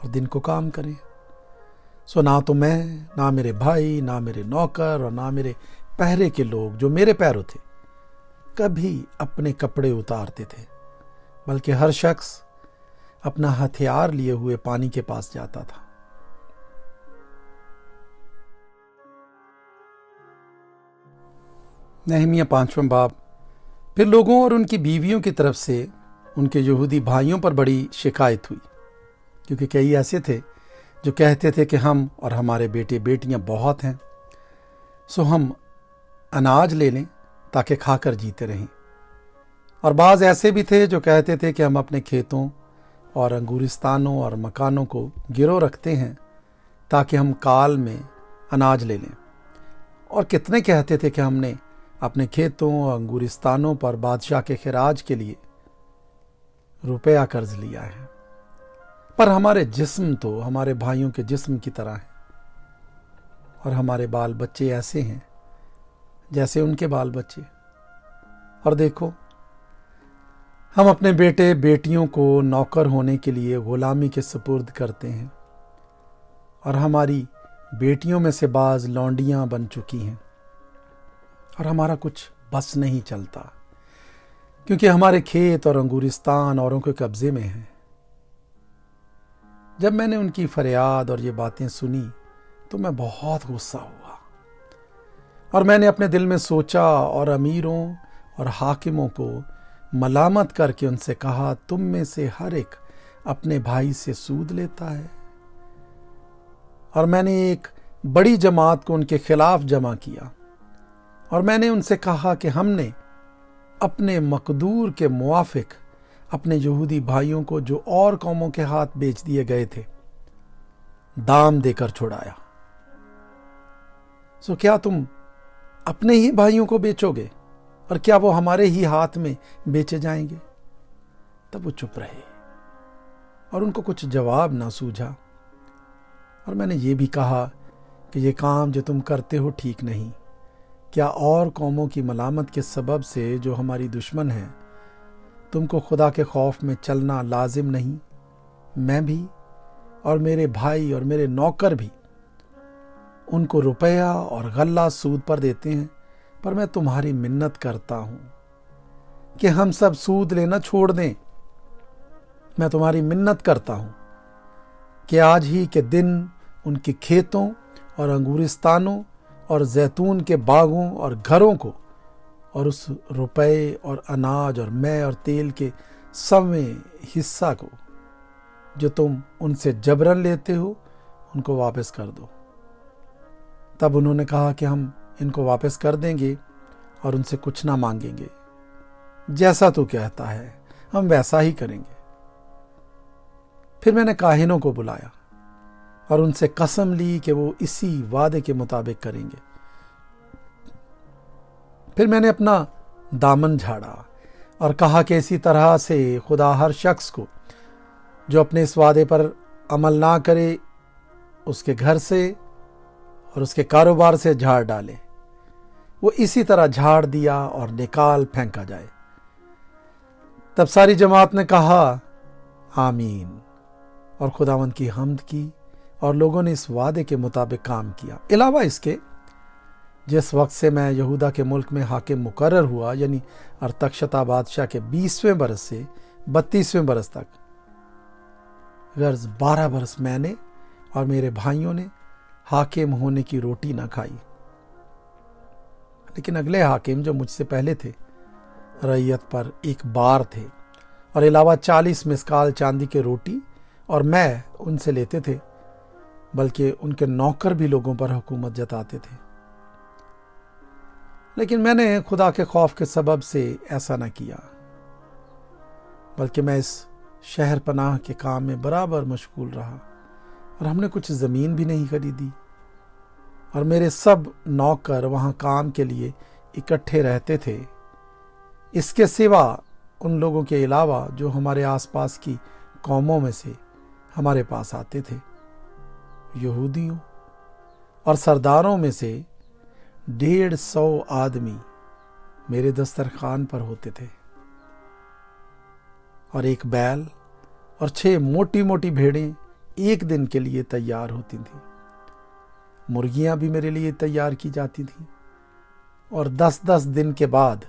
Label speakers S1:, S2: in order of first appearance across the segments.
S1: اور دن کو کام کریں۔ سو نہ تو میں، نہ میرے بھائی، نہ میرے نوکر اور نہ میرے پہرے کے لوگ جو میرے پیرو تھے کبھی اپنے کپڑے اتارتے تھے، بلکہ ہر شخص اپنا ہتھیار لیے ہوئے پانی کے پاس جاتا تھا۔ نہمیہ 5واں باب۔ پھر لوگوں اور ان کی بیویوں کی طرف سے ان کے یہودی بھائیوں پر بڑی شکایت ہوئی، کیونکہ کئی ایسے تھے جو کہتے تھے کہ ہم اور ہمارے بیٹے بیٹیاں بہت ہیں، سو ہم اناج لے لیں تاکہ کھا کر جیتے رہیں، اور بعض ایسے بھی تھے جو کہتے تھے کہ ہم اپنے کھیتوں اور انگورستانوں اور مکانوں کو گرو رکھتے ہیں تاکہ ہم کال میں اناج لے لیں، اور کتنے کہتے تھے کہ ہم نے اپنے کھیتوں اور انگورستانوں پر بادشاہ کے خراج کے لیے روپیہ قرض لیا ہے، پر ہمارے جسم تو ہمارے بھائیوں کے جسم کی طرح ہیں، اور ہمارے بال بچے ایسے ہیں جیسے ان کے بال بچے، اور دیکھو ہم اپنے بیٹے بیٹیوں کو نوکر ہونے کے لیے غلامی کے سپرد کرتے ہیں، اور ہماری بیٹیوں میں سے بعض لونڈیاں بن چکی ہیں، اور ہمارا کچھ بس نہیں چلتا کیونکہ ہمارے کھیت اور انگورستان اوروں کے قبضے میں ہیں۔ جب میں نے ان کی فریاد اور یہ باتیں سنی تو میں بہت غصہ ہوا، اور میں نے اپنے دل میں سوچا اور امیروں اور حاکموں کو ملامت کر کے ان سے کہا، تم میں سے ہر ایک اپنے بھائی سے سود لیتا ہے۔ اور میں نے ایک بڑی جماعت کو ان کے خلاف جمع کیا، اور میں نے ان سے کہا کہ ہم نے اپنے مقدور کے موافق اپنے یہودی بھائیوں کو جو اور قوموں کے ہاتھ بیچ دیے گئے تھے دام دے کر چھڑایا، سو کیا تم اپنے ہی بھائیوں کو بیچو گے، اور کیا وہ ہمارے ہی ہاتھ میں بیچے جائیں گے؟ تب وہ چپ رہے اور ان کو کچھ جواب نہ سوجھا، اور میں نے یہ بھی کہا کہ یہ کام جو تم کرتے ہو ٹھیک نہیں۔ کیا اور قوموں کی ملامت کے سبب سے جو ہماری دشمن ہیں تم کو خدا کے خوف میں چلنا لازم نہیں؟ میں بھی اور میرے بھائی اور میرے نوکر بھی ان کو روپیہ اور غلہ سود پر دیتے ہیں، پر میں تمہاری منت کرتا ہوں کہ ہم سب سود لینا چھوڑ دیں۔ میں تمہاری منت کرتا ہوں کہ آج ہی کے دن ان کے کھیتوں اور انگورستانوں اور زیتون کے باغوں اور گھروں کو اور اس روپے اور اناج اور مے اور تیل کے 100ویں حصہ کو جو تم ان سے جبرن لیتے ہو ان کو واپس کر دو۔ تب انہوں نے کہا کہ ہم ان کو واپس کر دیں گے اور ان سے کچھ نہ مانگیں گے، جیسا تو کہتا ہے ہم ویسا ہی کریں گے۔ پھر میں نے کاہنوں کو بلایا اور ان سے قسم لی کہ وہ اسی وعدے کے مطابق کریں گے۔ پھر میں نے اپنا دامن جھاڑا اور کہا کہ اسی طرح سے خدا ہر شخص کو جو اپنے اس وعدے پر عمل نہ کرے اس کے گھر سے اور اس کے کاروبار سے جھاڑ ڈالے۔ وہ اسی طرح جھاڑ دیا اور نکال پھینکا جائے۔ تب ساری جماعت نے کہا آمین، اور خداوند کی حمد کی، اور لوگوں نے اس وعدے کے مطابق کام کیا۔ علاوہ اس کے جس وقت سے میں یہودا کے ملک میں حاکم مقرر ہوا، یعنی ارتخشتا بادشاہ کے 20ویں برس سے 32ویں برس تک، غرض 12 برس میں نے اور میرے بھائیوں نے حاکم ہونے کی روٹی نہ کھائی، لیکن اگلے حاکم جو مجھ سے پہلے تھے رعیت پر ایک بار تھے، اور علاوہ 40 مسکال چاندی کے روٹی اور میں ان سے لیتے تھے، بلکہ ان کے نوکر بھی لوگوں پر حکومت جتاتے تھے۔ لیکن میں نے خدا کے خوف کے سبب سے ایسا نہ کیا، بلکہ میں اس شہر پناہ کے کام میں برابر مشغول رہا، اور ہم نے کچھ زمین بھی نہیں خریدی، اور میرے سب نوکر وہاں کام کے لیے اکٹھے رہتے تھے، اس کے سوا ان لوگوں کے علاوہ جو ہمارے آس پاس کی قوموں میں سے ہمارے پاس آتے تھے۔ یہودیوں اور سرداروں میں سے 150 آدمی میرے دسترخوان پر ہوتے تھے، اور ایک بیل اور 6 موٹی موٹی بھیڑیں 1 دن کے لیے تیار ہوتی تھیں۔ مرغیاں بھی میرے لیے تیار کی جاتی تھیں، اور 10 دن کے بعد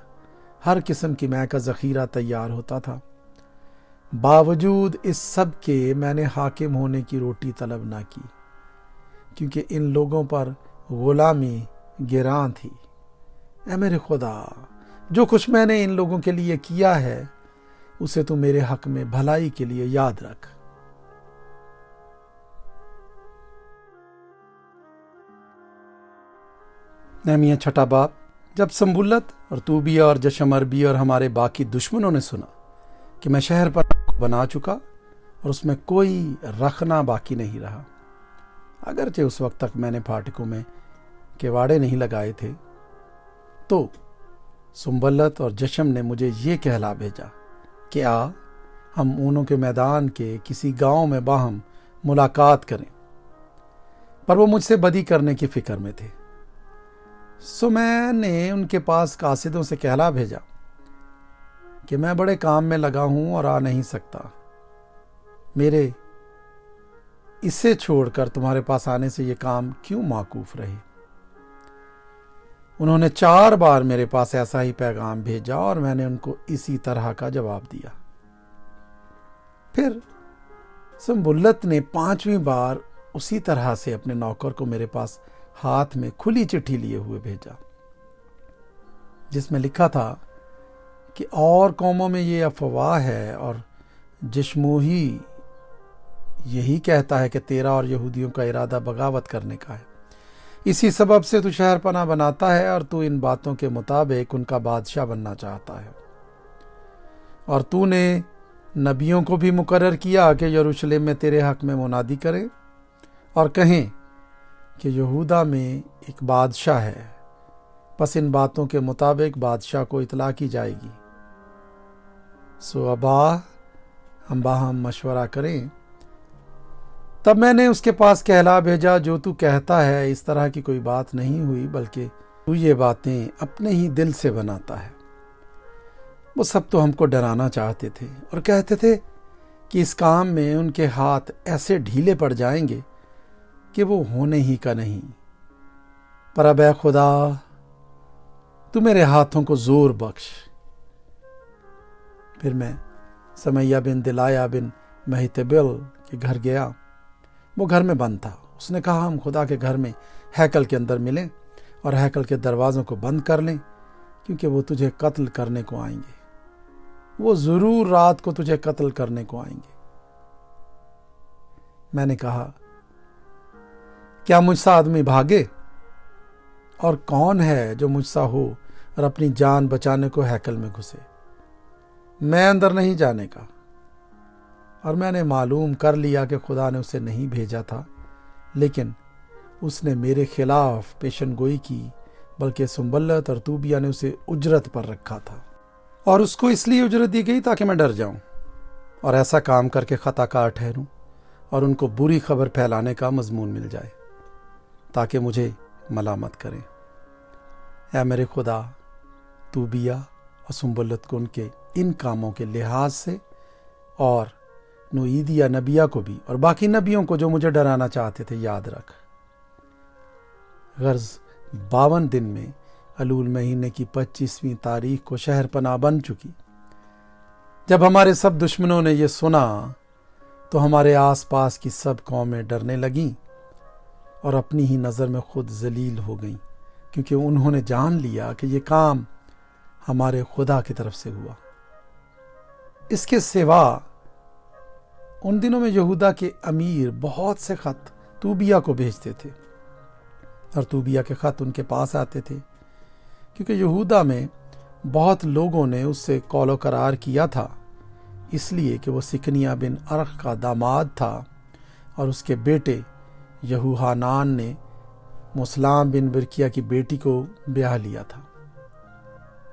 S1: ہر قسم کی مے کا ذخیرہ تیار ہوتا تھا۔ باوجود اس سب کے میں نے حاکم ہونے کی روٹی طلب نہ کی، کیونکہ ان لوگوں پر غلامی گراں تھی۔ اے میرے خدا، جو کچھ میں نے ان لوگوں کے لیے کیا ہے اسے تو میرے حق میں بھلائی کے لیے یاد رکھ۔ نہمیہ 6 باب۔ جب سنبلت اور طوبیہ اور جشم عربی اور ہمارے باقی دشمنوں نے سنا کہ میں شہر پر بنا چکا اور اس میں کوئی رکھنا باقی نہیں رہا، اگرچہ اس وقت تک میں نے پھاٹکوں میں کیواڑے نہیں لگائے تھے، تو سنبلت اور جشم نے مجھے یہ کہلا بھیجا کہ آ ہم اونوں کے میدان کے کسی گاؤں میں باہم ملاقات کریں۔ پر وہ مجھ سے بدی کرنے کی فکر میں تھے، سو میں نے ان کے پاس قاصدوں سے کہلا بھیجا کہ میں بڑے کام میں لگا ہوں اور آ نہیں سکتا، میرے اسے چھوڑ کر تمہارے پاس آنے سے یہ کام کیوں موقوف رہے؟ انہوں نے 4 بار میرے پاس ایسا ہی پیغام بھیجا اور میں نے ان کو اسی طرح کا جواب دیا۔ پھر سنبلت نے 5ویں بار اسی طرح سے اپنے نوکر کو میرے پاس ہاتھ میں کھلی چٹھی لیے ہوئے بھیجا، جس میں لکھا تھا کہ اور قوموں میں یہ افواہ ہے اور جشموہی یہی کہتا ہے کہ تیرا اور یہودیوں کا ارادہ بغاوت کرنے کا ہے، اسی سبب سے تو شہر پناہ بناتا ہے اور تو ان باتوں کے مطابق ان کا بادشاہ بننا چاہتا ہے، اور تو نے نبیوں کو بھی مقرر کیا کہ یروشلم میں تیرے حق میں منادی کریں اور کہیں کہ یہودا میں ایک بادشاہ ہے، پس ان باتوں کے مطابق بادشاہ کو اطلاع کی جائے گی۔ سو ابا ہم باہم مشورہ کریں۔ تب میں نے اس کے پاس کہلا بھیجا، جو تو کہتا ہے اس طرح کی کوئی بات نہیں ہوئی، بلکہ تو یہ باتیں اپنے ہی دل سے بناتا ہے۔ وہ سب تو ہم کو ڈرانا چاہتے تھے اور کہتے تھے کہ اس کام میں ان کے ہاتھ ایسے ڈھیلے پڑ جائیں گے کہ وہ ہونے ہی کا نہیں۔ پر اب اے خدا، تو میرے ہاتھوں کو زور بخش۔ پھر میں سمیہ بن دلایہ بن مہیتبل کے گھر گیا۔ وہ گھر میں بند تھا۔ اس نے کہا ہم خدا کے گھر میں ہیکل کے اندر ملیں اور ہیکل کے دروازوں کو بند کر لیں، کیونکہ وہ تجھے قتل کرنے کو آئیں گے، وہ ضرور رات کو تجھے قتل کرنے کو آئیں گے۔ میں نے کہا کیا مجھ سا آدمی بھاگے؟ اور کون ہے جو مجھ سا ہو اور اپنی جان بچانے کو ہیکل میں گھسے؟ میں اندر نہیں جانے کا۔ اور میں نے معلوم کر لیا کہ خدا نے اسے نہیں بھیجا تھا، لیکن اس نے میرے خلاف پیشن گوئی کی، بلکہ سنبلت اور طوبیہ نے اسے اجرت پر رکھا تھا، اور اس کو اس لیے اجرت دی گئی تاکہ میں ڈر جاؤں اور ایسا کام کر کے خطا کار ٹھہروں اور ان کو بری خبر پھیلانے کا مضمون مل جائے تاکہ مجھے ملامت کریں۔ اے میرے خدا، طوبیہ اور سنبلت کو ان کے ان کاموں کے لحاظ سے، اور نوئیدیہ نبیہ کو بھی اور باقی نبیوں کو جو مجھے ڈرانا چاہتے تھے، یاد رکھ۔ غرض 52 دن میں الول مہینے کی 25ویں تاریخ کو شہر پناہ بن چکی۔ جب ہمارے سب دشمنوں نے یہ سنا تو ہمارے آس پاس کی سب قومیں ڈرنے لگیں اور اپنی ہی نظر میں خود ذلیل ہو گئیں، کیونکہ انہوں نے جان لیا کہ یہ کام ہمارے خدا کی طرف سے ہوا۔ اس کے سوا ان دنوں میں یہودا کے امیر بہت سے خط طوبیہ کو بھیجتے تھے، اور طوبیہ کے خط ان کے پاس آتے تھے، کیونکہ یہودا میں بہت لوگوں نے اس سے قول و قرار کیا تھا، اس لیے کہ وہ سکنیہ بن ارخ کا داماد تھا، اور اس کے بیٹے یہوحانان نے مسلام بن برکیہ کی بیٹی کو بیاہ لیا تھا،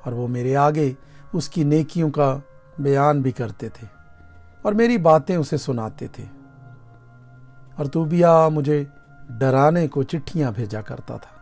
S1: اور وہ میرے آگے اس کی نیکیوں کا بیان بھی کرتے تھے اور میری باتیں اسے سناتے تھے، اور طوبیہ مجھے ڈرانے کو چٹھیاں بھیجا کرتا تھا۔